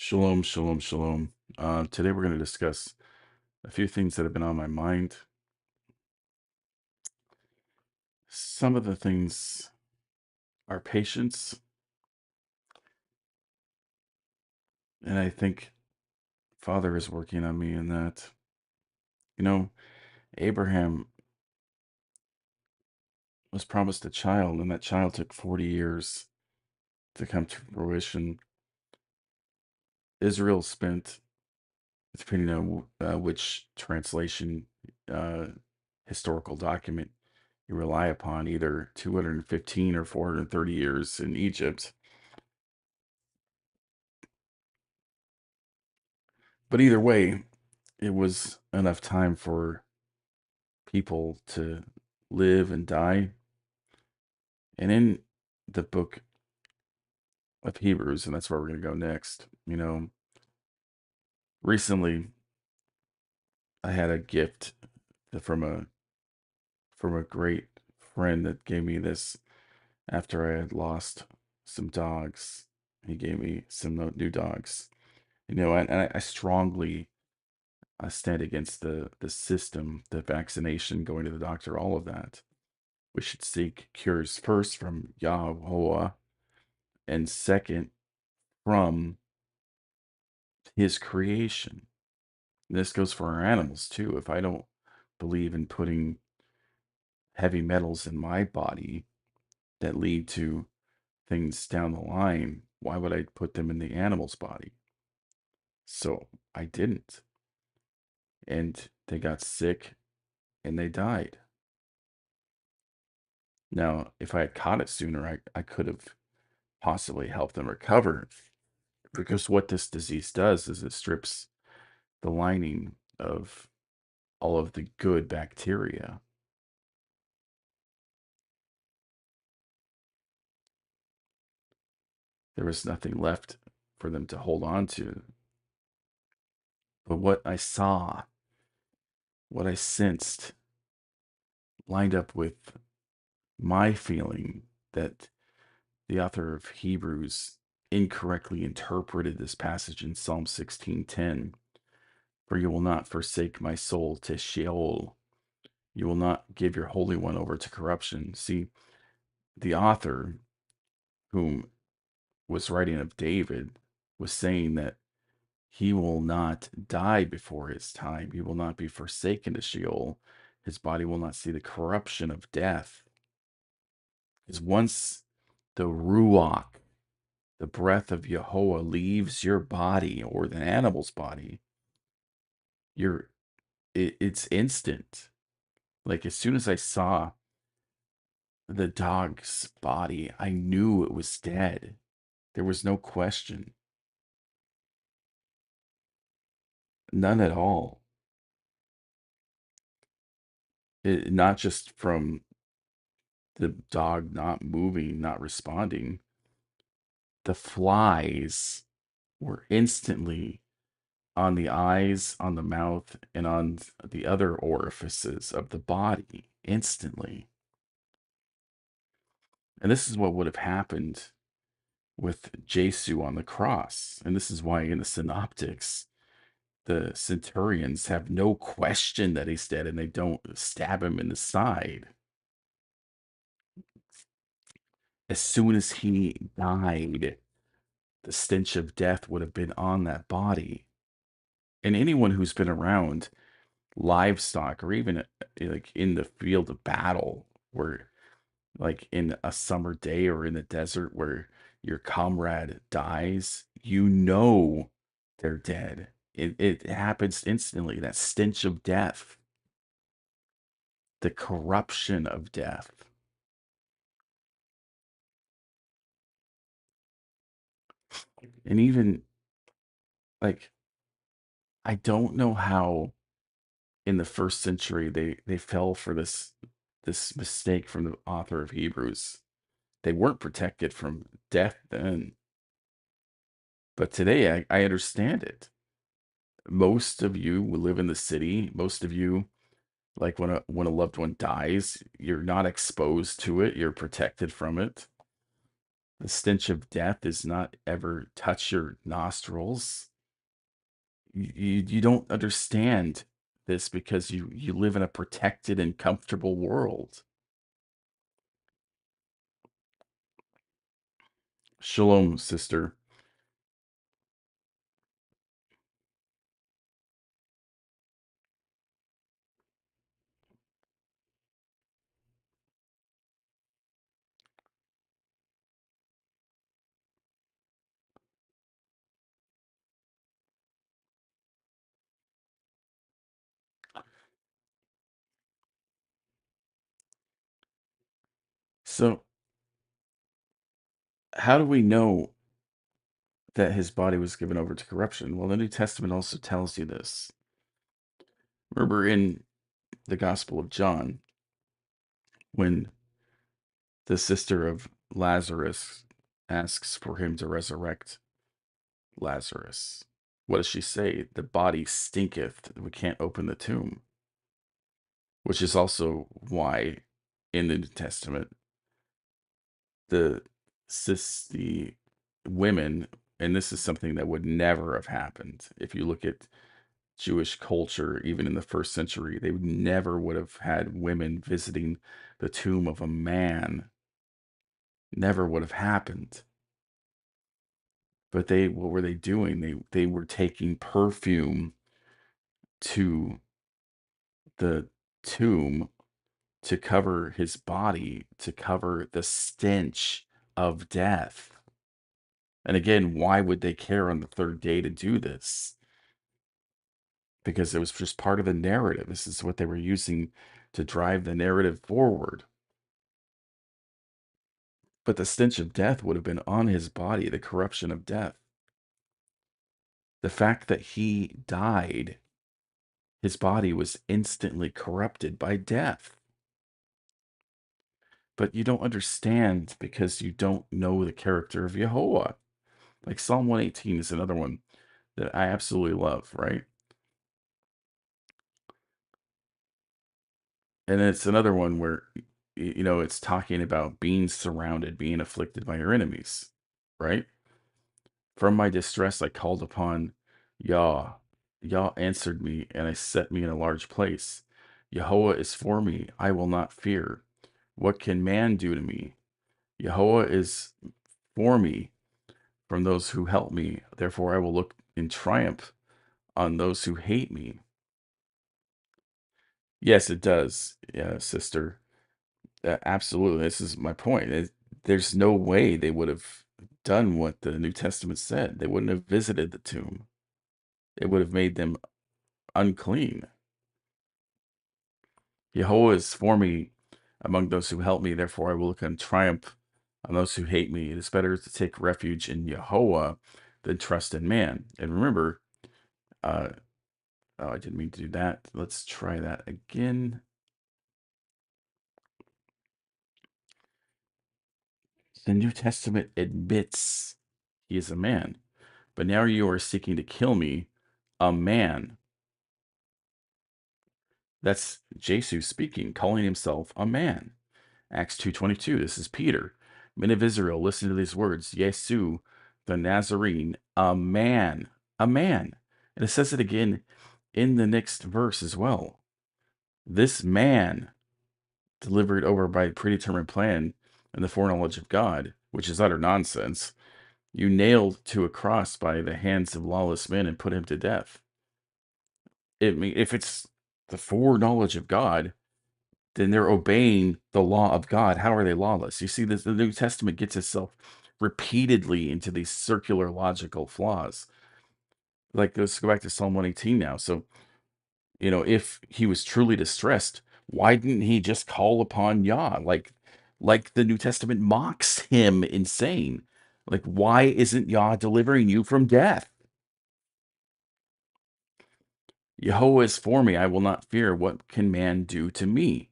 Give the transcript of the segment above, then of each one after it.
Shalom, shalom, shalom. Today we're going to discuss a few things that have been on my mind. Some of the things are patience, and I think Father is working on me in that. You know, Abraham was promised a child, and that child took 40 years to come to fruition. Israel spent, depending on which translation, uh, historical document you rely upon, either 215 or 430 years in Egypt. But either way, it was enough time for people to live and die. And in the book of Hebrews, and that's where we're going to go next, recently I had a gift from a great friend that gave me this after I had lost some dogs. He gave me some new dogs. And I strongly stand against the system, the vaccination, going to the doctor, all of that. We should seek cures first from Yahweh, and second from his creation. And this goes for our animals too. If I don't believe in putting heavy metals in my body that lead to things down the line, why would I put them in the animal's body? So I didn't. And they got sick and they died. Now, if I had caught it sooner, I could have possibly helped them recover, because what this disease does is it strips the lining of all of the good bacteria. There was nothing left for them to hold on to. But what I saw, what I sensed, lined up with my feeling that the author of Hebrews incorrectly interpreted this passage in Psalm 16:10. For you will not forsake my soul to Sheol. You will not give your Holy One over to corruption. See, the author, whom was writing of David, was saying that he will not die before his time. He will not be forsaken to Sheol. His body will not see the corruption of death. Because once the Ruach, the breath of Yahweh, leaves your body or the animal's body, it's instant. Like, as soon as I saw the dog's body, I knew it was dead. There was no question. None at all. Not just from the dog not moving, not responding. The flies were instantly on the eyes, on the mouth, and on the other orifices of the body instantly. And this is what would have happened with Jesu on the cross. And this is why in the synoptics, the centurions have no question that he's dead, and they don't stab him in the side. As soon as he died, the stench of death would have been on that body. And anyone who's been around livestock, or even like in the field of battle, where like in a summer day or in the desert where your comrade dies, they're dead. It happens instantly. That stench of death, the corruption of death. And even, like, I don't know how in the first century they fell for this mistake from the author of Hebrews. They weren't protected from death then, but today I understand it. Most of you will live in the city. Most of you, like, when a loved one dies, you're not exposed to it. You're protected from it. The stench of death does not ever touch your nostrils. You don't understand this because you live in a protected and comfortable world. Shalom, sister. So, how do we know that his body was given over to corruption? Well, the New Testament also tells you this. Remember in the Gospel of John, when the sister of Lazarus asks for him to resurrect Lazarus, what does she say? The body stinketh. We can't open the tomb. Which is also why in the New Testament, the the women, and this is something that would never have happened. If you look at Jewish culture, even in the first century, they never would have had women visiting the tomb of a man. Never would have happened. But what were they doing? They were taking perfume to the tomb to cover his body, to cover the stench of death. And again, why would they care on the third day to do this? Because it was just part of the narrative. This is what they were using to drive the narrative forward. But the stench of death would have been on his body, the corruption of death. The fact that he died, his body was instantly corrupted by death. But you don't understand because you don't know the character of Yehovah. Like Psalm 118 is another one that I absolutely love, right? And it's another one where, it's talking about being surrounded, being afflicted by your enemies, right? From my distress, I called upon Yah. Yah answered me, and I set me in a large place. Yehovah is for me. I will not fear. What can man do to me? Yehovah is for me from those who help me. Therefore, I will look in triumph on those who hate me. Yes, it does, yeah, sister. Absolutely. This is my point. There's no way they would have done what the New Testament said. They wouldn't have visited the tomb. It would have made them unclean. Yehovah is for me among those who help me. Therefore, I will look on triumph on those who hate me. It is better to take refuge in Yehovah than trust in man. And remember, uh, oh, I didn't mean to do that. Let's try that again. The New Testament admits he is a man, but now you are seeking to kill me, a man. That's Jesus speaking, calling himself a man. Acts 2:22. This is Peter. Men of Israel, listen to these words. Yesu, the Nazarene, a man. A man. And it says it again in the next verse as well. This man, delivered over by a predetermined plan and the foreknowledge of God, which is utter nonsense, you nailed to a cross by the hands of lawless men and put him to death. If it's the foreknowledge of God, then they're obeying the law of God. How are they lawless? You see, the New Testament gets itself repeatedly into these circular logical flaws. Like, let's go back to Psalm 118 now. So, if he was truly distressed, why didn't he just call upon Yah? Like the New Testament mocks him in saying, like, why isn't Yah delivering you from death? Yehovah is for me. I will not fear. What can man do to me?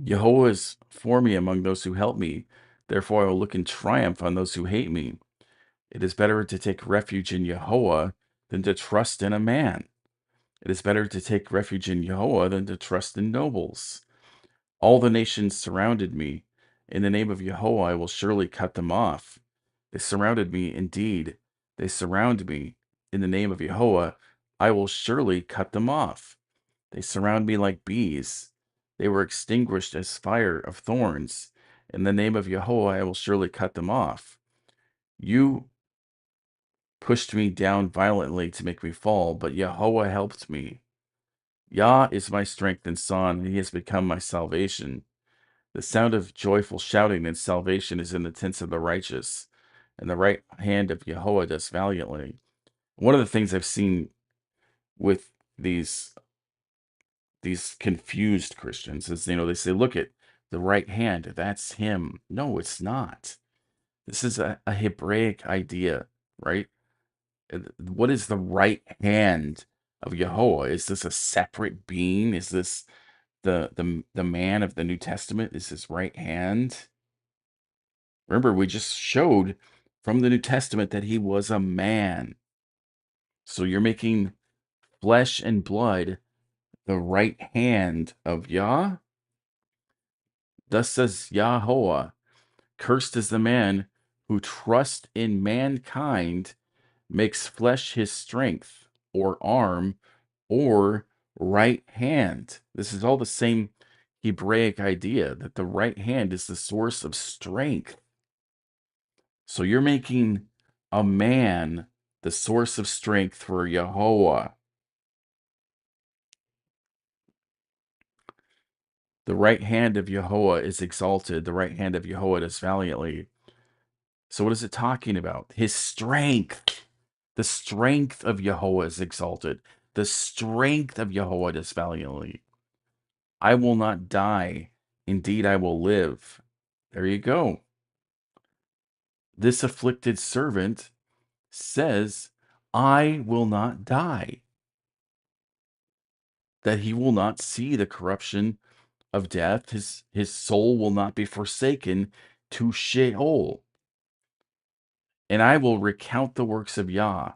Yehovah is for me among those who help me. Therefore, I will look in triumph on those who hate me. It is better to take refuge in Yehovah than to trust in a man. It is better to take refuge in Yehovah than to trust in nobles. All the nations surrounded me, In the name of Yahweh, I will surely cut them off. They surrounded me, indeed. They surround me. In the name of Yahweh, I will surely cut them off. They surround me like bees. They were extinguished as fire of thorns. In the name of Yahweh, I will surely cut them off. You pushed me down violently to make me fall, but Yahweh helped me. Yah is my strength and song, and he has become my salvation. The sound of joyful shouting and salvation is in the tents of the righteous, and the right hand of Yahweh does valiantly. One of the things I've seen with these confused Christians is, they say, look at the right hand, that's him. No, it's not. This is a Hebraic idea, right? What is the right hand of Yahweh? Is this a separate being? Is this the man of the New Testament? Is his right hand? Remember, we just showed from the New Testament that he was a man. So you're making flesh and blood the right hand of Yah? Thus says Yahweh, cursed is the man who trusts in mankind, makes flesh his strength, or arm, or right hand. This is all the same Hebraic idea that the right hand is the source of strength. So you're making a man the source of strength for Yahweh. The right hand of Yahweh is exalted. The right hand of Yahweh does valiantly. So what is it talking about? His strength. The strength of Yahweh is exalted. The strength of Yahweh does valiantly. I will not die. Indeed, I will live. There you go. This afflicted servant says, I will not die. That he will not see the corruption of death. His soul will not be forsaken to Sheol. And I will recount the works of Yah.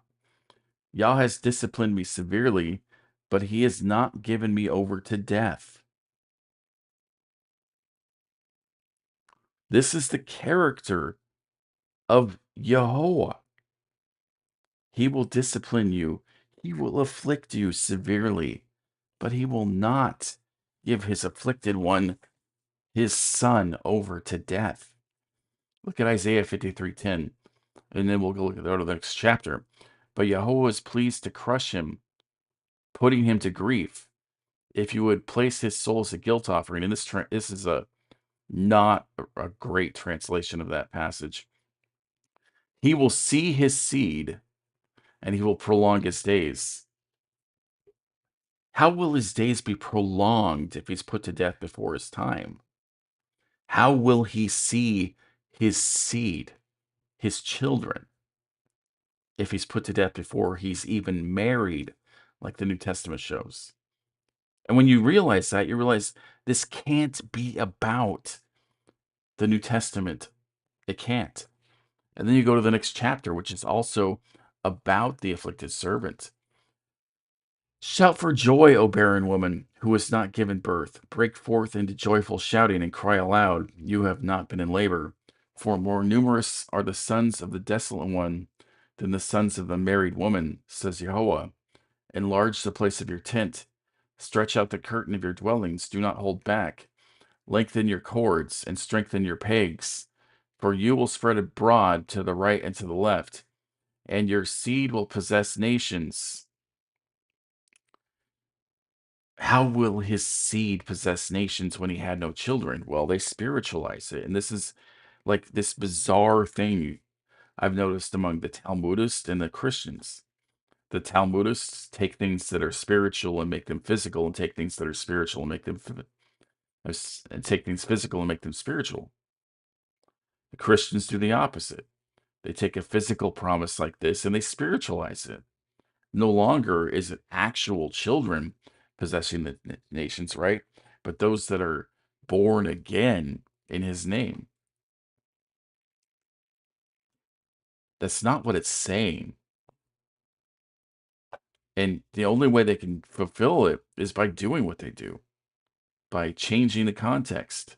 Yah has disciplined me severely, but he has not given me over to death. This is the character of Yahweh. He will discipline you. He will afflict you severely, but he will not give his afflicted one, his son, over to death. Look at Isaiah 53:10, and then we'll go to the next chapter. But Yahweh is pleased to crush him, putting him to grief. If you would place his soul as a guilt offering, and this is not a great translation of that passage. He will see his seed, and he will prolong his days. How will his days be prolonged if he's put to death before his time? How will he see his seed, his children, if he's put to death before he's even married, like the New Testament shows? And when you realize that, you realize this can't be about the New Testament. It can't. And then you go to the next chapter, which is also about the afflicted servant. Shout for joy, O barren woman, who has not given birth. Break forth into joyful shouting and cry aloud, you have not been in labor. For more numerous are the sons of the desolate one than the sons of the married woman, says Jehovah. Enlarge the place of your tent. Stretch out the curtain of your dwellings. Do not hold back. Lengthen your cords and strengthen your pegs. For you will spread abroad to the right and to the left, and your seed will possess nations. How will his seed possess nations when he had no children? Well, they spiritualize it. And this is like this bizarre thing I've noticed among the Talmudists and the Christians. The Talmudists take things that are spiritual and make them physical, and take things that are spiritual and make them and take things physical and make them spiritual. The Christians do the opposite. They take a physical promise like this and they spiritualize it. No longer is it actual children possessing the nations, right? But those that are born again in his name. That's not what it's saying. And the only way they can fulfill it is by doing what they do, by changing the context.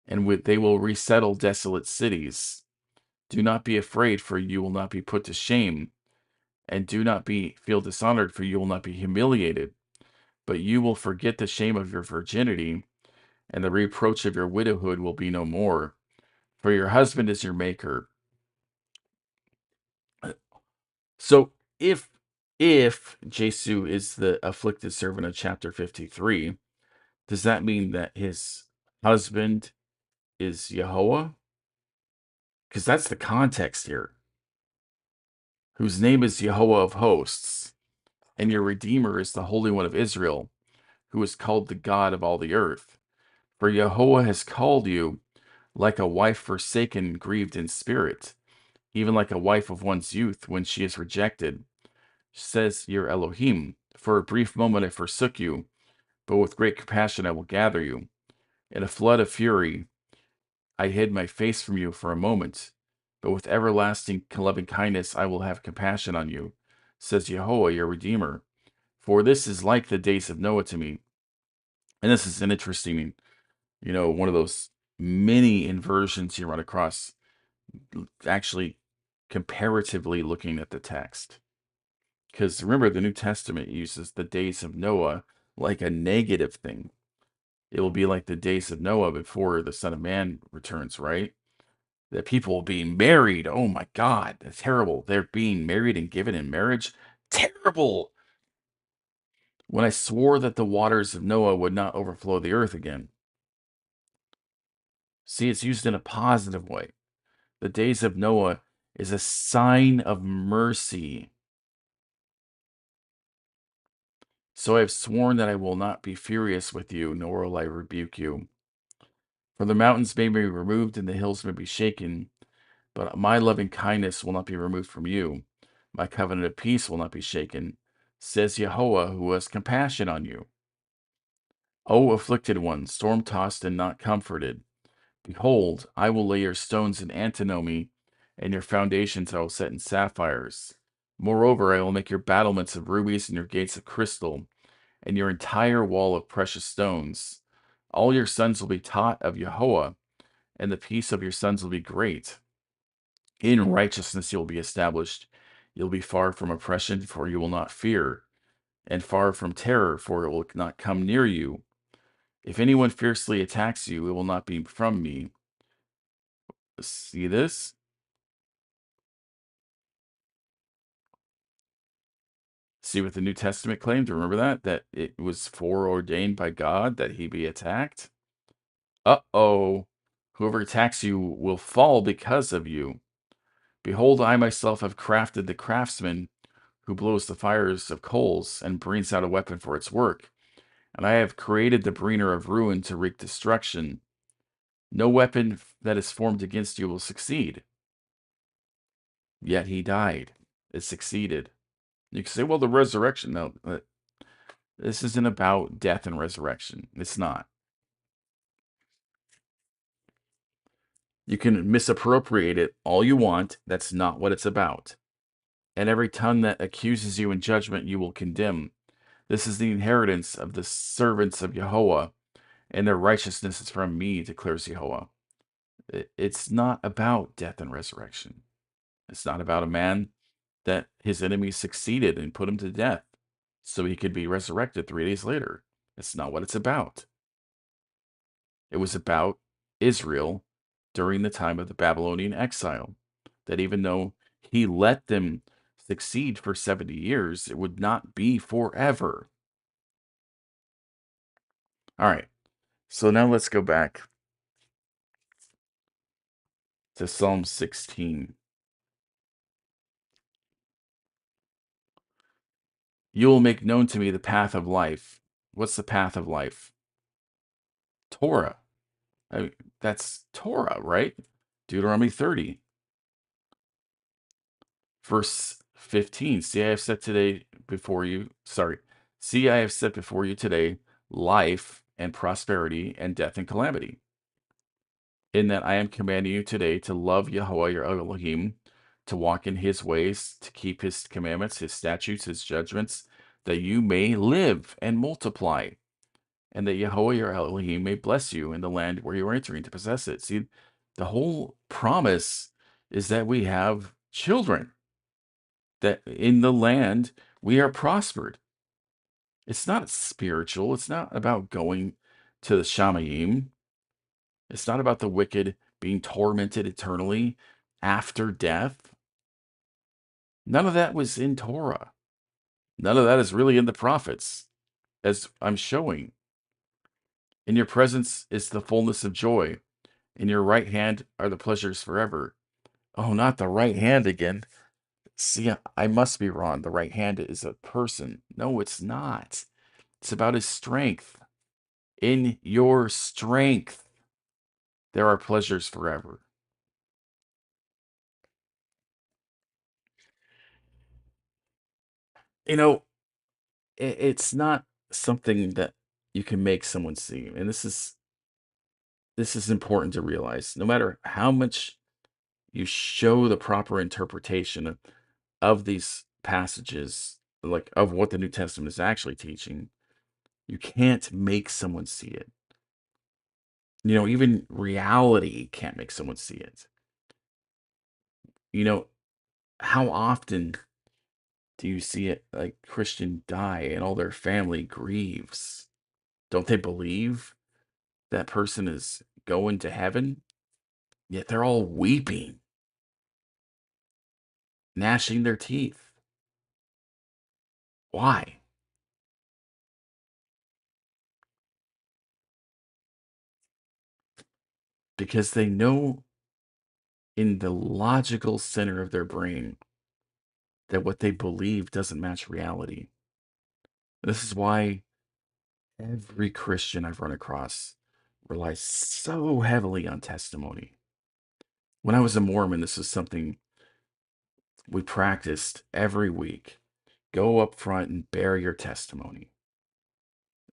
and they will resettle desolate cities. Do not be afraid, for you will not be put to shame, and do not feel dishonored, for you will not be humiliated. But you will forget the shame of your virginity, and the reproach of your widowhood will be no more. For your husband is your maker. So if Jesu is the afflicted servant of chapter 53, does that mean that his husband is Yahweh? Because that's the context here. Whose name is Yahweh of hosts, and your Redeemer is the Holy One of Israel, who is called the God of all the earth. For Yahweh has called you like a wife forsaken, grieved in spirit, even like a wife of one's youth when she is rejected. Says your Elohim, for a brief moment I forsook you, but with great compassion I will gather you. In a flood of fury I hid my face from you for a moment, but with everlasting loving kindness I will have compassion on you, says Yahweh your Redeemer. For this is like the days of Noah to me. And this is an interesting, one of those many inversions you run across, actually comparatively looking at the text. Because remember, the New Testament uses the days of Noah like a negative thing. It will be like the days of Noah before the Son of Man returns, right? That people will be married. Oh my God, that's terrible. They're being married and given in marriage. Terrible. When I swore that the waters of Noah would not overflow the earth again. See, it's used in a positive way. The days of Noah is a sign of mercy. So I have sworn that I will not be furious with you, nor will I rebuke you. For the mountains may be removed and the hills may be shaken, but my loving kindness will not be removed from you. My covenant of peace will not be shaken, says Yahweh, who has compassion on you. O afflicted one, storm tossed and not comforted, behold, I will lay your stones in antimony, and your foundations I will set in sapphires. Moreover, I will make your battlements of rubies and your gates of crystal, and your entire wall of precious stones. All your sons will be taught of Yahweh, and the peace of your sons will be great. In righteousness you will be established. You'll be far from oppression, for you will not fear, and far from terror, for it will not come near you. If anyone fiercely attacks you, it will not be from me. See this? See what the New Testament claimed? Remember that? That it was foreordained by God that he be attacked? Uh-oh. Whoever attacks you will fall because of you. Behold, I myself have crafted the craftsman who blows the fires of coals and brings out a weapon for its work. And I have created the bringer of ruin to wreak destruction. No weapon that is formed against you will succeed. Yet he died. It succeeded. You can say, well, the resurrection. No, this isn't about death and resurrection. It's not. You can misappropriate it all you want. That's not what it's about. And every tongue that accuses you in judgment you will condemn. This is the inheritance of the servants of Yahweh, and their righteousness is from me, declares Yahweh. It's not about death and resurrection. It's not about a man that his enemies succeeded and put him to death so he could be resurrected 3 days later. It's not what it's about. It was about Israel during the time of the Babylonian exile, that even though he let them succeed for 70 years, it would not be forever. All right, so now let's go back to Psalm 16. You will make known to me the path of life. What's the path of life? Torah. I mean, that's Torah, right? Deuteronomy 30, verse 15. See, I have set today before you, sorry. See, I have set before you today life and prosperity and death and calamity. In that I am commanding you today to love Yahweh your Elohim, to walk in his ways, to keep his commandments, his statutes, his judgments, that you may live and multiply, and that Yahweh your Elohim may bless you in the land where you are entering to possess it. See, the whole promise is that we have children, that in the land we are prospered. It's not spiritual. It's not about going to the Shamayim. It's not about the wicked being tormented eternally after death. None of that was in Torah. None of that is really in the prophets, as I'm showing. In your presence is the fullness of joy. In your right hand are the pleasures forever. Oh, not the right hand again. See, I must be wrong. The right hand is a person. No, it's not. It's about his strength. In your strength, there are pleasures forever. You know, it's not something that you can make someone see. And this is important to realize. No matter how much you show the proper interpretation of these passages, like of what the New Testament is actually teaching, you can't make someone see it. Even reality can't make someone see it. You know, how often do you see it like Christian die and all their family grieves? Don't they believe that person is going to heaven? Yet they're all weeping, gnashing their teeth. Why? Because they know in the logical center of their brain that what they believe doesn't match reality. This is why every Christian I've run across relies so heavily on testimony. When I was a Mormon, this is something we practiced every week. Go up front and bear your testimony.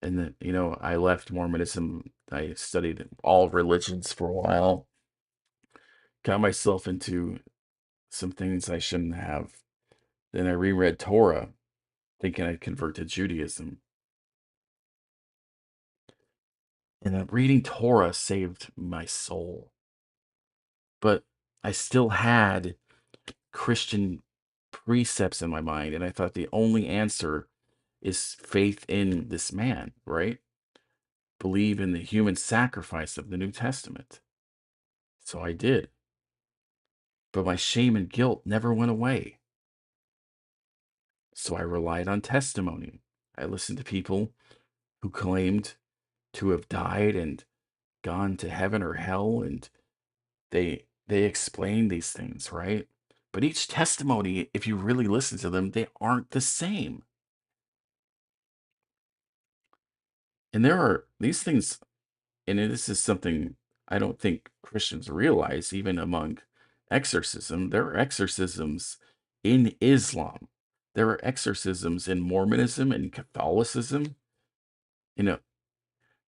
And then, I left Mormonism. I studied all religions for a while, got myself into some things I shouldn't have. Then I reread Torah, thinking I'd convert to Judaism. And reading Torah saved my soul. But I still had Christian precepts in my mind, and I thought the only answer is faith in this man, right? Believe in the human sacrifice of the New Testament. So I did. But my shame and guilt never went away. So I relied on testimony. I listened to people who claimed to have died and gone to heaven or hell, and they explained these things, right? But each testimony, if you really listen to them, they aren't the same. And there are these things, and this is something I don't think Christians realize, even among exorcism. There are exorcisms in Islam. There are exorcisms in Mormonism and Catholicism. You know,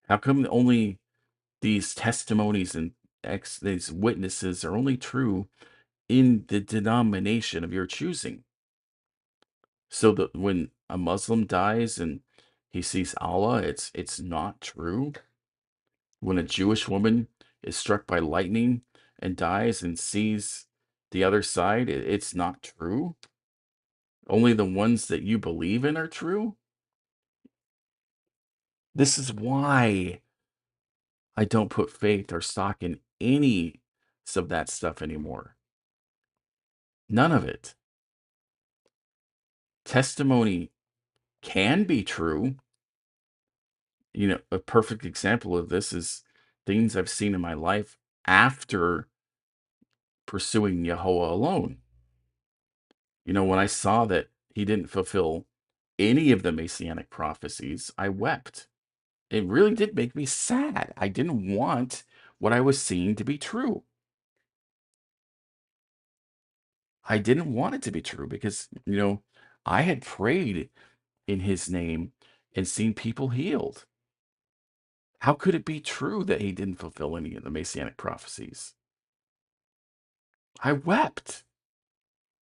how come only these testimonies and these witnesses are only true in the denomination of your choosing? So that when a Muslim dies and he sees Allah, it's not true. When a Jewish woman is struck by lightning and dies and sees the other side, it's not true. Only the ones that you believe in are true. This is why I don't put faith or stock in any of that stuff anymore. None of it. Testimony can be true. A perfect example of this is things I've seen in my life after pursuing Yahweh alone. When I saw that he didn't fulfill any of the messianic prophecies, I wept. It really did make me sad. I didn't want what I was seeing to be true. I didn't want it to be true because, I had prayed in his name and seen people healed. How could it be true that he didn't fulfill any of the messianic prophecies? I wept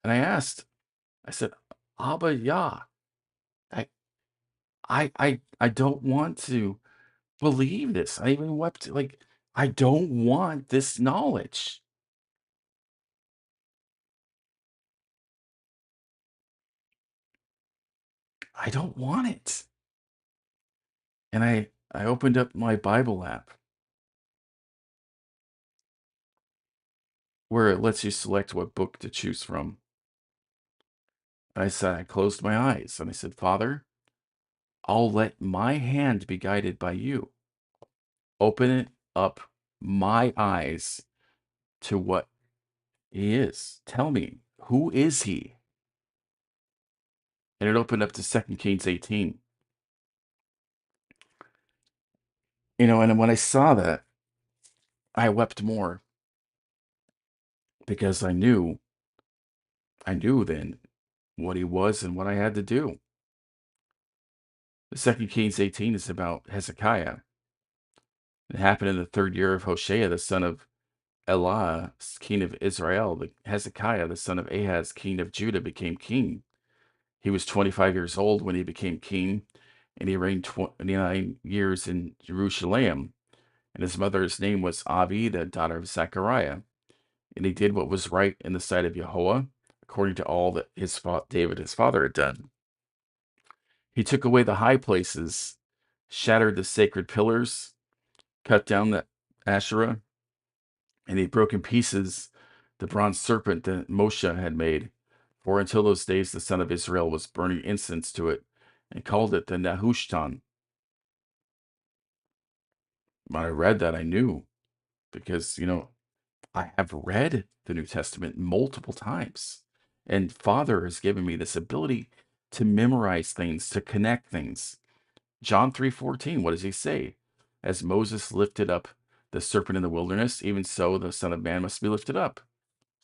and I asked, I said, Abba Yah, I, I don't want to believe this. I even wept. Like, I don't want this knowledge. I don't want it. And I opened up my Bible app where it lets you select what book to choose from. And I said, I closed my eyes and I said, Father, I'll let my hand be guided by you. Open it up my eyes to what he is. Tell me, who is he? And it opened up to 2 Kings 18. And when I saw that, I wept more because I knew then what he was and what I had to do. The 2 Kings 18 is about Hezekiah. It happened in the third year of Hoshea, the son of Elah, king of Israel. Hezekiah, the son of Ahaz, king of Judah, became king. He was 25 years old when he became king, and he reigned 29 years in Jerusalem. And his mother's name was Abi, the daughter of Zechariah. And he did what was right in the sight of Yahweh, according to all that David his father had done. He took away the high places, shattered the sacred pillars, cut down the Asherah, and he broke in pieces the bronze serpent that Moshe had made. For until those days the son of Israel was burning incense to it, and called it the Nehushtan. When I read that, I knew, because, I have read the New Testament multiple times, and Father has given me this ability to memorize things, to connect things. John 3:14, what does he say? As Moses lifted up the serpent in the wilderness, even so the Son of Man must be lifted up.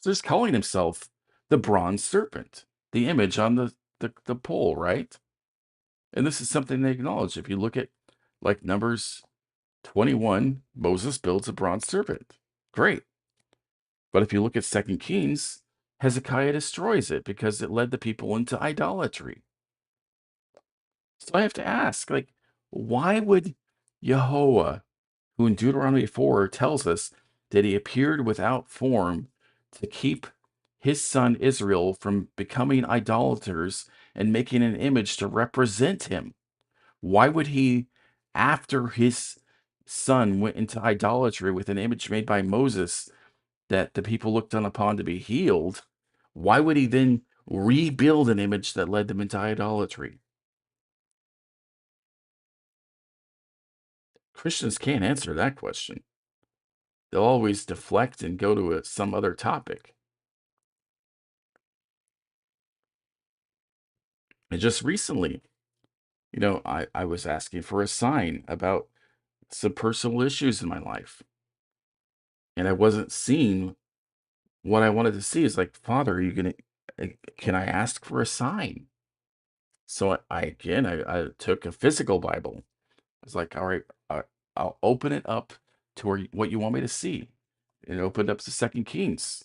So he's calling himself the bronze serpent, the image on the pole, right? And this is something they acknowledge. If you look at, like, Numbers 21, Moses builds a bronze serpent. Great. But if you look at 2 Kings, Hezekiah destroys it because it led the people into idolatry. So I have to ask, like, why would Yahweh, who in Deuteronomy 4 tells us that he appeared without form to keep his son Israel from becoming idolaters and making an image to represent him, why would he, after his son went into idolatry with an image made by Moses that the people looked on upon to be healed, why would he then rebuild an image that led them into idolatry? Christians can't answer that question. They'll always deflect and go to some other topic. And just recently, I was asking for a sign about some personal issues in my life, and I wasn't seeing what I wanted to see. Is like, Father, are you gonna? Can I ask for a sign? So I took a physical Bible. I was like, all right, I'll open it up to what you want me to see. It opened up to 2 Kings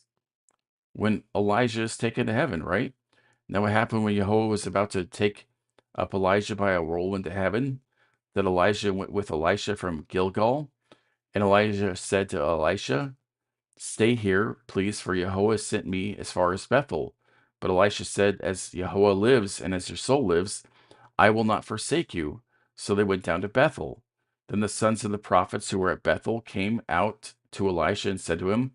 when Elijah is taken to heaven, right? Now, what happened when Jehovah was about to take up Elijah by a whirlwind to heaven? That Elijah went with Elisha from Gilgal, and Elijah said to Elisha, "Stay here, please, for Jehovah sent me as far as Bethel." But Elisha said, "As Jehovah lives and as your soul lives, I will not forsake you." So they went down to Bethel. Then the sons of the prophets who were at Bethel came out to Elisha and said to him,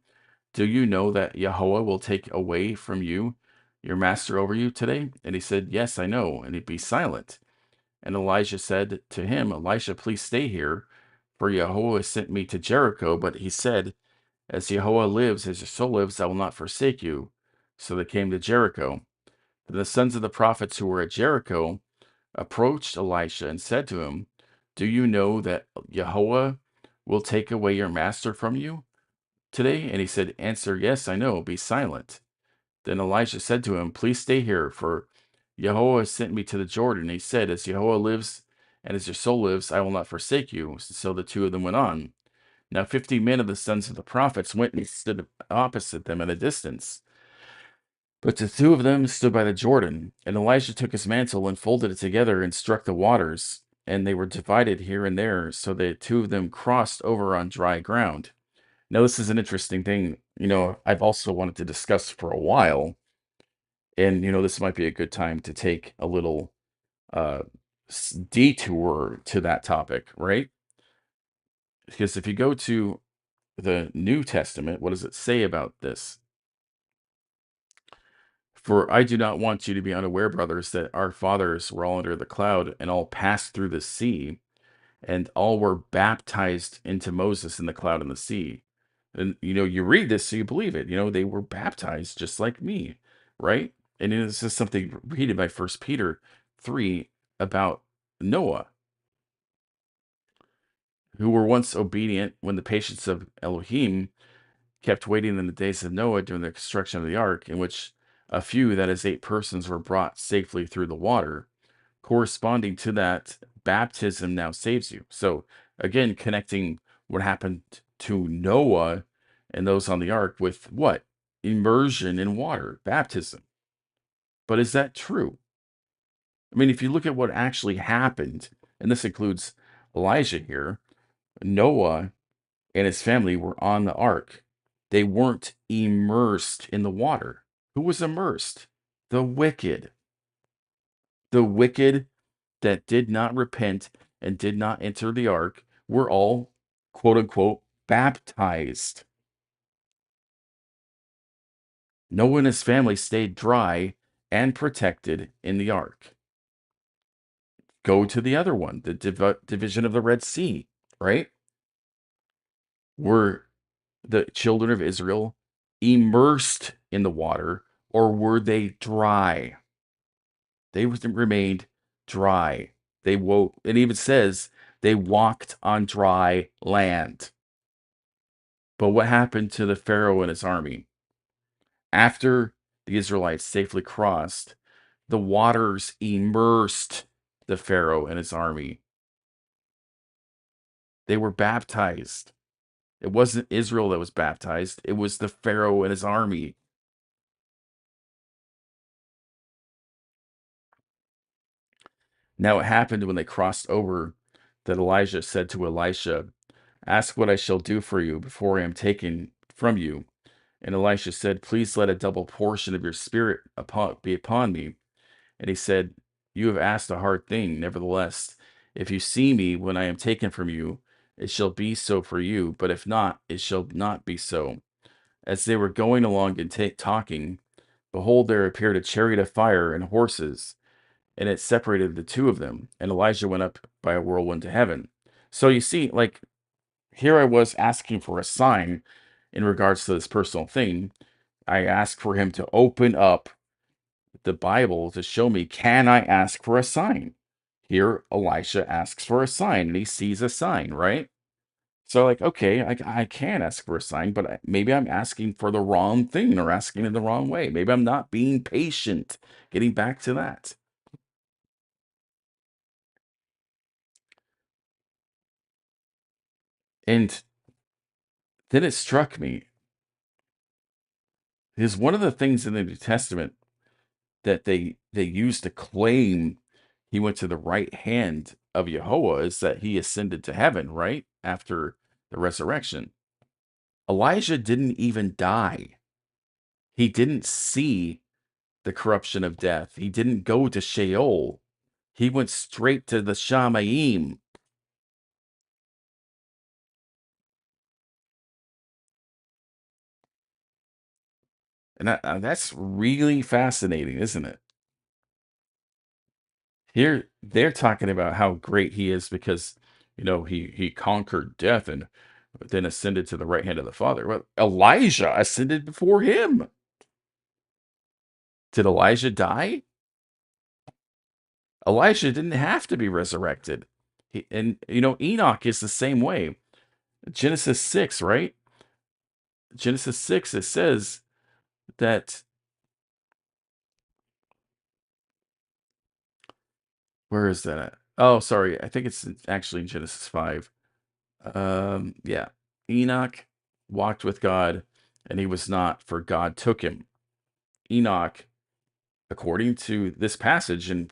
"Do you know that Yahweh will take away from you your master over you today?" And he said, "Yes, I know." And he'd be silent. And Elijah said to him, "Elisha, please stay here, for Yahweh sent me to Jericho." But he said, "As Yahweh lives, as your soul lives, I will not forsake you." So they came to Jericho. Then the sons of the prophets who were at Jericho approached Elisha and said to him, "Do you know that Yahweh will take away your master from you today?" And he said, "Answer, yes, I know. Be silent." Then Elisha said to him, "Please stay here, for Yahweh sent me to the Jordan." He said, "As Yahweh lives and as your soul lives, I will not forsake you." So the two of them went on. Now 50 men of the sons of the prophets went and stood opposite them at a distance. But the two of them stood by the Jordan. And Elisha took his mantle and folded it together and struck the waters. and they were divided here and there, so the two of them crossed over on dry ground. Now, this is an interesting thing, I've also wanted to discuss for a while, and, this might be a good time to take a little uh, detour to that topic, right? Because if you go to the New Testament, what does it say about this? For I do not want you to be unaware, brothers, that our fathers were all under the cloud and all passed through the sea, and all were baptized into Moses in the cloud and the sea. And you read this so you believe it. They were baptized just like me, right? And this is something repeated by First Peter 3 about Noah, who were once obedient when the patience of Elohim kept waiting in the days of Noah during the construction of the ark, in which a few, that is, 8 persons, were brought safely through the water. Corresponding to that, baptism now saves you. So, again, connecting what happened to Noah and those on the ark with what? Immersion in water, baptism. But is that true? I mean, if you look at what actually happened, and this includes Elijah here, Noah and his family were on the ark. They weren't immersed in the water. Who was immersed? The wicked. The wicked that did not repent and did not enter the ark were all, quote unquote, baptized. Noah and his family stayed dry and protected in the ark. Go to the other one, the division of the Red Sea, right? Were the children of Israel immersed in the water, or were they dry? They remained dry. They woke, it even says they walked on dry land. But what happened to the Pharaoh and his army? After the Israelites safely crossed, the waters immersed the Pharaoh and his army. They were baptized. It wasn't Israel that was baptized, it was the Pharaoh and his army. Now it happened when they crossed over that Elijah said to Elisha, "Ask what I shall do for you before I am taken from you." And Elisha said, "Please let a double portion of your spirit be upon me." And he said, "You have asked a hard thing. Nevertheless, if you see me when I am taken from you, it shall be so for you. But if not, it shall not be so." As they were going along and talking, behold, there appeared a chariot of fire and horses, and it separated the two of them. And Elijah went up by a whirlwind to heaven. So you see, like, here I was asking for a sign in regards to this personal thing. I asked for him to open up the Bible to show me, can I ask for a sign? Here, Elisha asks for a sign and he sees a sign, right? So, like, okay, I can ask for a sign, but maybe I'm asking for the wrong thing or asking in the wrong way. Maybe I'm not being patient. Getting back to that. And then it struck me, because one of the things in the New Testament that they use to claim he went to the right hand of Jehovah is that he ascended to heaven, right? After the resurrection. Elijah didn't even die. He didn't see the corruption of death. He didn't go to Sheol. He went straight to the Shamayim. And that's really fascinating, isn't it? Here they're talking about how great he is because he conquered death and then ascended to the right hand of the Father. Well, Elijah ascended before him. Did Elijah die? Elijah didn't have to be resurrected. Enoch is the same way. Genesis 6, right? Genesis 6, it says that, where is that at? Oh, sorry. I think it's actually in Genesis 5. Yeah. Enoch walked with God and he was not, for God took him. Enoch, according to this passage and,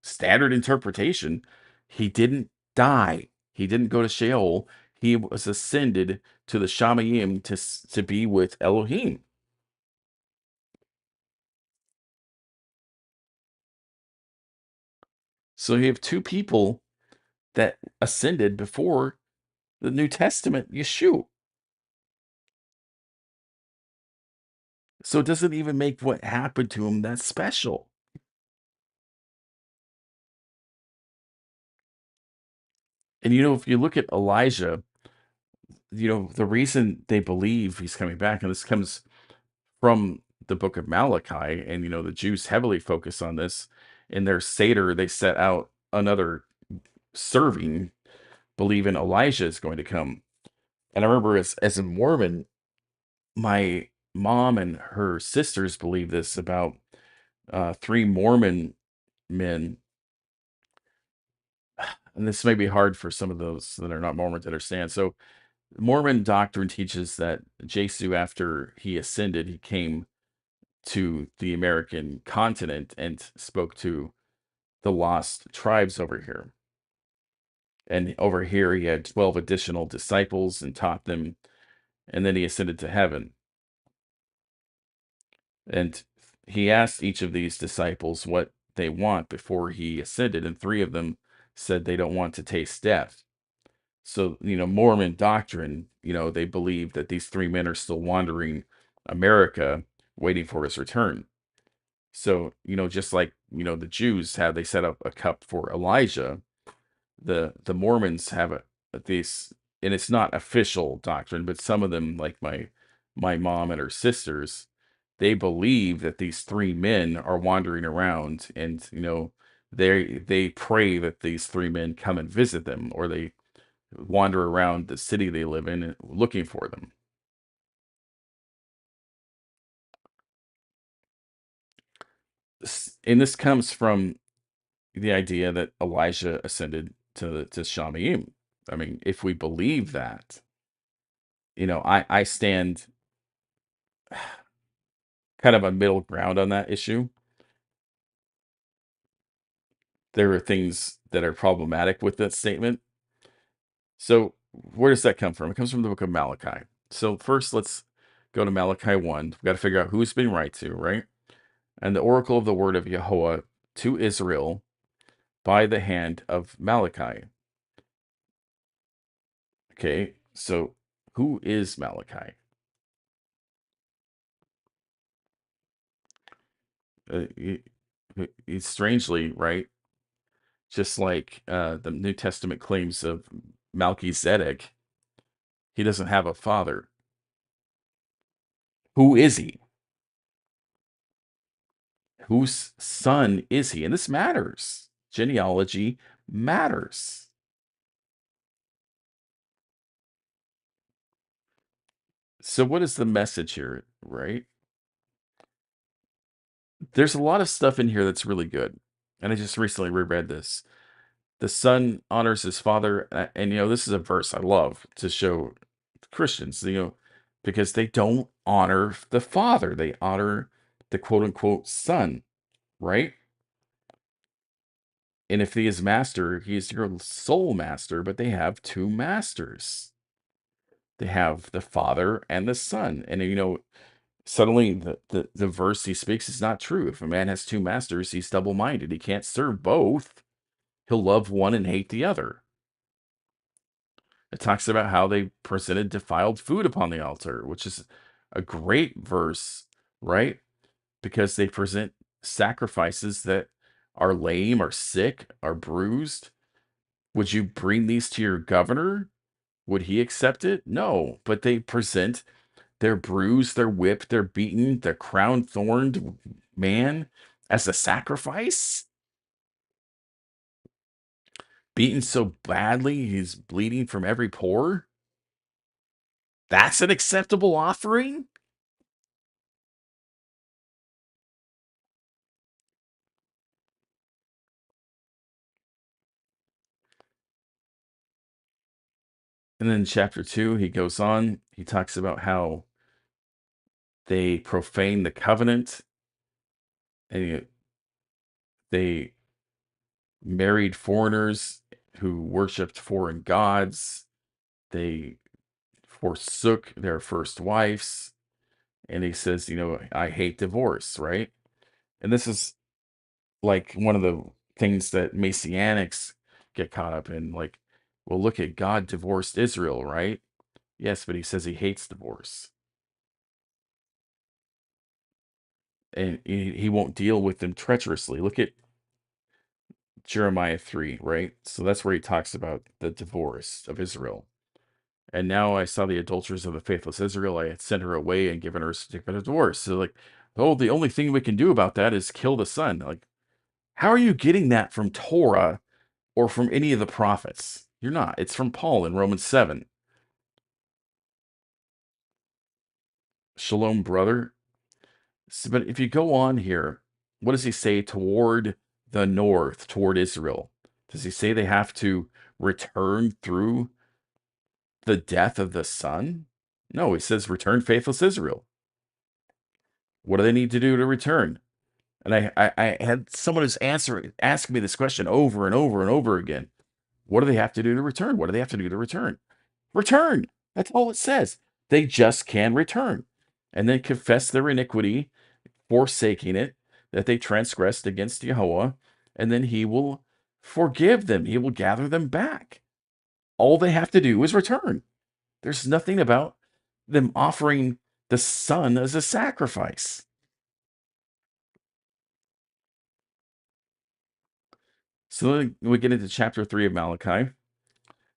standard interpretation, He didn't die. He didn't go to Sheol. He was ascended to the Shamayim to be with Elohim. So you have two people that ascended before the New Testament Yeshua. So it doesn't even make what happened to him that special. And if you look at Elijah, the reason they believe he's coming back, and this comes from the book of Malachi, and the Jews heavily focus on this. In their Seder, they set out another serving, believing Elijah is going to come. And I remember as a Mormon, my mom and her sisters believe this about three Mormon men. And this may be hard for some of those that are not Mormon to understand. So Mormon doctrine teaches that Jesu, after he ascended, he came to the American continent and spoke to the lost tribes over here. And over here, he had 12 additional disciples and taught them, and then he ascended to heaven. And he asked each of these disciples what they want before he ascended, and three of them said they don't want to taste death. So, Mormon doctrine, they believe that these three men are still wandering America waiting for his return. So, just like, the Jews have, they set up a cup for Elijah, the Mormons have this, and it's not official doctrine, but some of them, like my mom and her sisters, they believe that these three men are wandering around, and they pray that these three men come and visit them, or they wander around the city they live in looking for them. And this comes from the idea that Elijah ascended to Shamayim. I mean, if we believe that, I stand kind of a middle ground on that issue. There are things that are problematic with that statement. So where does that come from? It comes from the book of Malachi. So first, let's go to Malachi 1. We've got to figure out who's been right to, right? And the oracle of the word of Yahweh to Israel by the hand of Malachi. Okay, so who is Malachi? He's strangely, right? Just like the New Testament claims of Melchizedek, he doesn't have a father. Who is he? Whose son is he? And this matters. Genealogy matters. So, what is the message here, right? There's a lot of stuff in here that's really good. And I just recently reread this. The son honors his father. And, this is a verse I love to show Christians, because they don't honor the father, they honor the quote unquote son, right? And if he is master, he is your sole master, but they have two masters. They have the father and the son. And suddenly the verse he speaks is not true. If a man has two masters, he's double-minded. He can't serve both. He'll love one and hate the other. It talks about how they presented defiled food upon the altar, which is a great verse, right? Because they present sacrifices that are lame, are sick, are bruised. Would you bring these to your governor? Would he accept it? No, but they present their bruised, their whipped, their beaten, their crown thorned man as a sacrifice. Beaten so badly he's bleeding from every pore. That's an acceptable offering? And then in chapter 2, he goes on, he talks about how they profane the covenant, and they married foreigners who worshipped foreign gods. They forsook their first wives. And he says, I hate divorce, right? And this is like one of the things that Messianics get caught up in. Like, well, look at God divorced Israel, right? Yes, but he says he hates divorce. And he won't deal with them treacherously. Look at Jeremiah 3, right? So that's where he talks about the divorce of Israel. And now I saw the adulterers of the faithless Israel. I had sent her away and given her a certificate of divorce. So, like, oh, the only thing we can do about that is kill the son. Like, how are you getting that from Torah or from any of the prophets? You're not. It's from Paul in Romans 7. Shalom, brother. But if you go on here, what does he say toward the north, toward Israel? Does he say they have to return through the death of the son? No, he says, return faithless Israel. What do they need to do to return? And I had someone who's asking me this question over and over and over again. What do they have to do to return? What do they have to do to return? Return. That's all it says. They just can return. And then confess their iniquity, forsaking it, that they transgressed against Yahweh, and then he will forgive them. He will gather them back. All they have to do is return. There's nothing about them offering the son as a sacrifice. So then we get into chapter 3 of Malachi.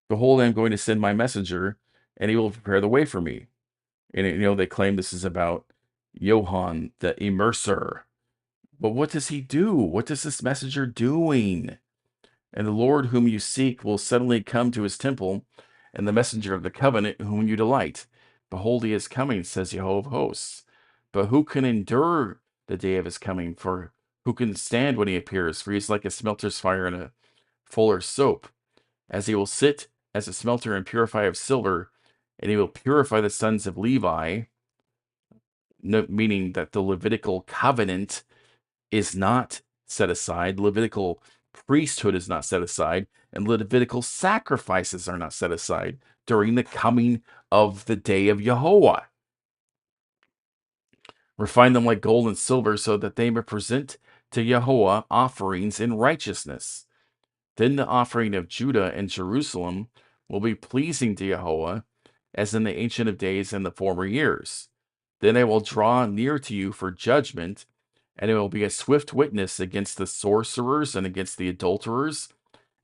Behold, I am going to send my messenger, and he will prepare the way for me. And they claim this is about Johann, the immerser. But what does he do? What is this messenger doing? And the Lord whom you seek will suddenly come to his temple, and the messenger of the covenant whom you delight. Behold, he is coming, says Jehovah of hosts. But who can endure the day of his coming? For who can stand when he appears? For he is like a smelter's fire and a fuller's soap. As he will sit as a smelter and purifier of silver, and he will purify the sons of Levi, meaning that the Levitical covenant is not set aside, Levitical priesthood is not set aside, and Levitical sacrifices are not set aside during the coming of the day of Yahweh. Refine them like gold and silver so that they may present to Yahweh offerings in righteousness. Then the offering of Judah and Jerusalem will be pleasing to Yahweh, as in the Ancient of Days and the former years. Then I will draw near to you for judgment, and it will be a swift witness against the sorcerers and against the adulterers,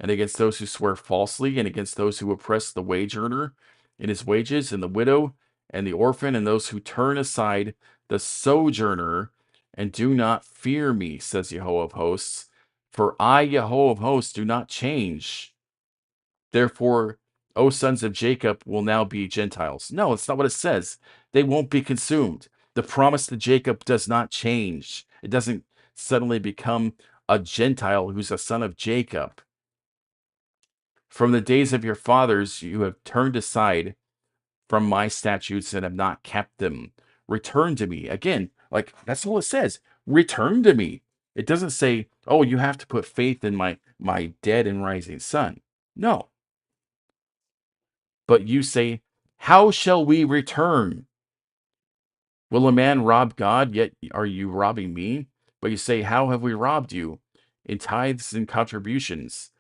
and against those who swear falsely, and against those who oppress the wage earner in his wages, and the widow, and the orphan, and those who turn aside the sojourner, and do not fear me, says Jehovah of hosts. For I, Jehovah of hosts, do not change. Therefore, O sons of Jacob will now be Gentiles. No, it's not what it says. They won't be consumed. The promise to Jacob does not change. It doesn't suddenly become a Gentile who's a son of Jacob. From the days of your fathers, you have turned aside from my statutes and have not kept them. Return to me. Again, like that's all it says. Return to me. It doesn't say, oh, you have to put faith in my dead and rising son. No. But you say, how shall we return? Will a man rob God? Yet are you robbing me? But you say, how have we robbed you? In tithes and contributions.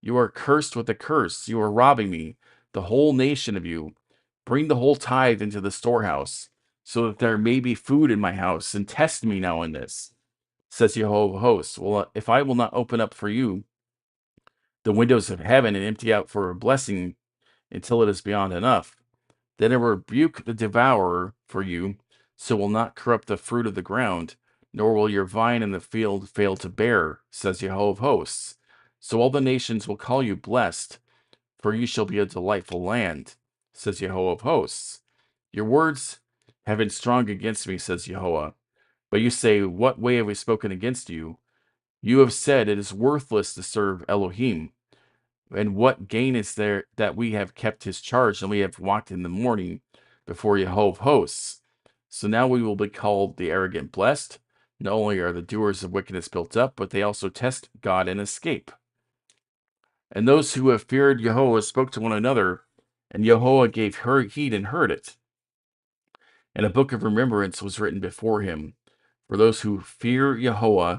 You are cursed with a curse. You are robbing me, the whole nation of you. Bring the whole tithe into the storehouse, so that there may be food in my house, and test me now in this, says Jehovah of hosts. Well, if I will not open up for you the windows of heaven and empty out for a blessing until it is beyond enough, then I will rebuke the devourer for you, so will not corrupt the fruit of the ground, nor will your vine in the field fail to bear, says Jehovah of hosts. So all the nations will call you blessed, for you shall be a delightful land, says Jehovah of hosts. Your words have been strong against me, says Jehovah. But you say, what way have we spoken against you? You have said it is worthless to serve Elohim. And what gain is there that we have kept his charge and we have walked in the morning before Jehovah of hosts? So now we will be called the arrogant blessed. Not only are the doers of wickedness built up, but they also test God and escape. And those who have feared Yahweh spoke to one another, and Yahweh gave her heed and heard it. And a book of remembrance was written before him for those who fear Yahweh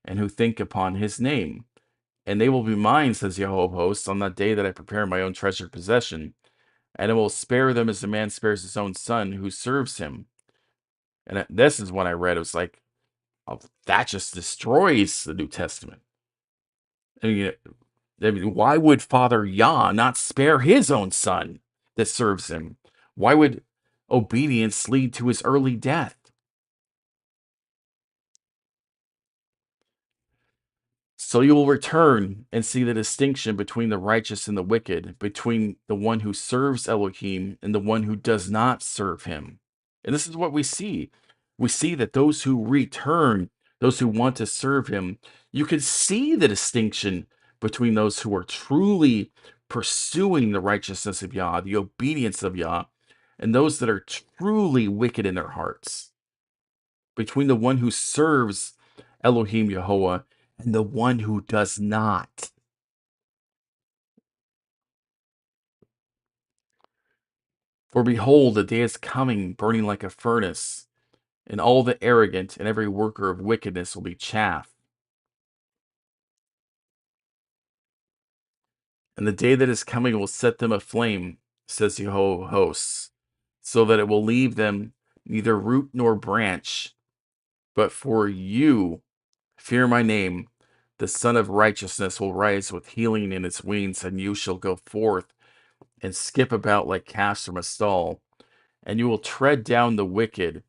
and who think upon his name. And they will be mine, says Yahweh of hosts, on that day that I prepare my own treasured possession. And I will spare them as a man spares his own son who serves him. And this is what I read. It was like, oh, that just destroys the New Testament. I mean, why would Father Yah not spare his own son that serves him? Why would obedience lead to his early death? So you will return and see the distinction between the righteous and the wicked, between the one who serves Elohim and the one who does not serve him. And this is what we see. We see that those who return, those who want to serve him, you can see the distinction between those who are truly pursuing the righteousness of Yah, the obedience of Yah, and those that are truly wicked in their hearts. Between the one who serves Elohim Yahweh and the one who does not. For behold, the day is coming, burning like a furnace, and all the arrogant and every worker of wickedness will be chaff. And the day that is coming will set them aflame, says Jehovah of hosts, so that it will leave them neither root nor branch. But for you, fear my name, the Son of Righteousness will rise with healing in its wings, and you shall go forth and skip about like calves from a stall, and you will tread down the wicked,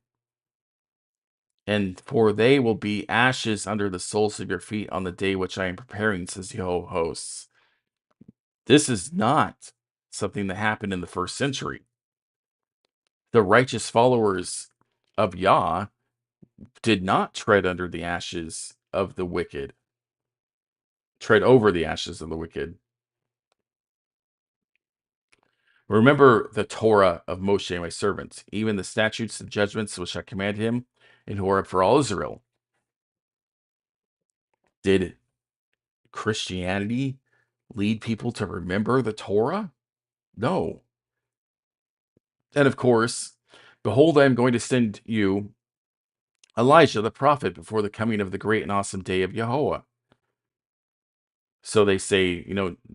and for they will be ashes under the soles of your feet on the day which I am preparing, says Jehovah of hosts. This is not something that happened in the first century. The righteous followers of Yah did not tread under the ashes of the wicked, tread over the ashes of the wicked. Remember the Torah of Moshe, my servant, even the statutes and judgments which I commanded him in Horeb for all Israel. Did Christianity lead people to remember the Torah? No. And of course, behold, I am going to send you Elijah the prophet before the coming of the great and awesome day of Yahweh. So they say,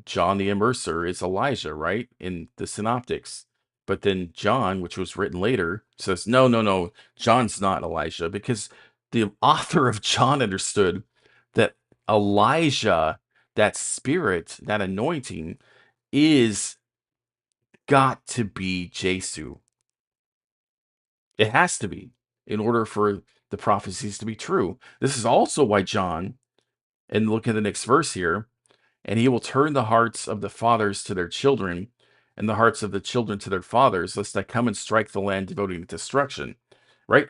John the Immerser is Elijah, right? In the Synoptics. But then John, which was written later, says, no, no, no, John's not Elijah, because the author of John understood that Elijah, that spirit, that anointing, is got to be Jesu. It has to be in order for the prophecies to be true. This is also why John, and look at the next verse here, and he will turn the hearts of the fathers to their children, and the hearts of the children to their fathers, lest I come and strike the land, devoting it to destruction. Right?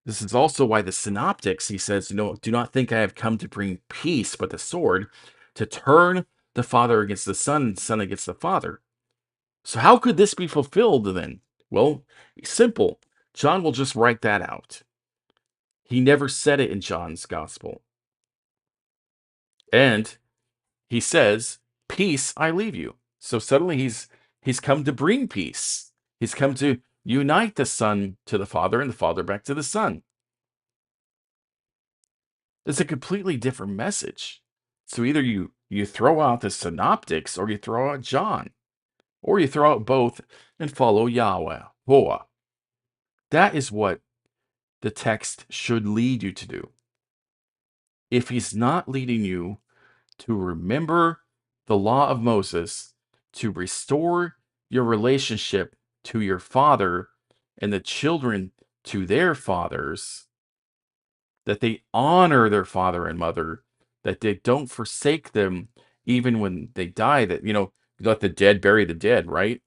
This is also why the synoptics, he says, do not think I have come to bring peace, but the sword, to turn the father against the son, and the son against the father. So how could this be fulfilled then? Well, simple. John will just write that out. He never said it in John's gospel. And he says, peace I leave you. So suddenly he's come to bring peace. He's come to unite the son to the father and the father back to the son. It's a completely different message. So either you throw out the synoptics or you throw out John, or you throw out both and follow Yahweh, Hoa. That is what the text should lead you to do. If he's not leading you to remember the law of Moses, to restore your relationship to your father and the children to their fathers, that they honor their father and mother, that they don't forsake them even when they die, that, let the dead bury the dead, right?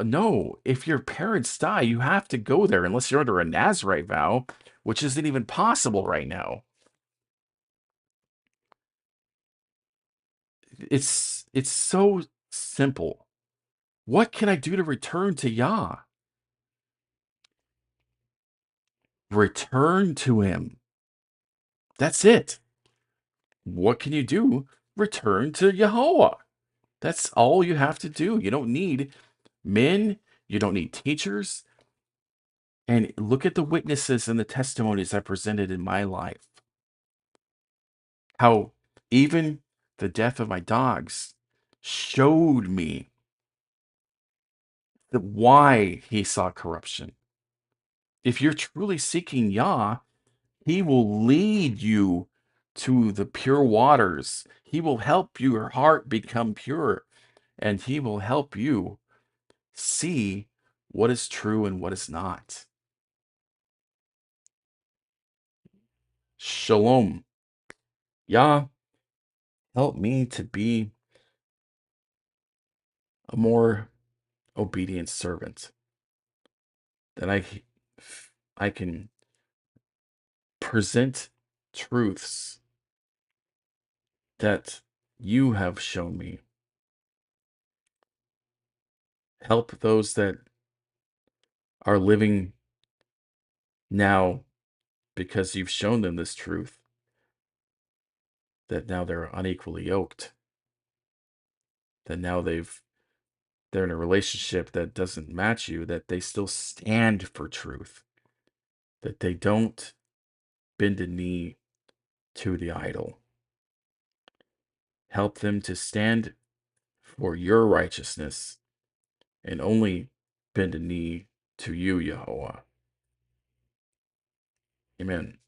No, if your parents die, you have to go there unless you're under a Nazarite vow, which isn't even possible right now. It's so simple. What can I do to return to Yah? Return to him. That's it. What can you do? return to Yahweh. That's all you have to do. You don't need men, you don't need teachers. And look at the witnesses and the testimonies I presented in my life. How even the death of my dogs showed me why he saw corruption. If you're truly seeking Yah, he will lead you to the pure waters. He will help your heart become pure, and he will help you see what is true and what is not. Shalom. Yah, help me to be a more obedient servant, that I can present truths that you have shown me. Help those that are living now because you've shown them this truth, that now they're unequally yoked, that now they're in a relationship that doesn't match you, that they still stand for truth, that they don't bend a knee to the idol. Help them to stand for your righteousness and only bend a knee to you, Yahweh. Amen.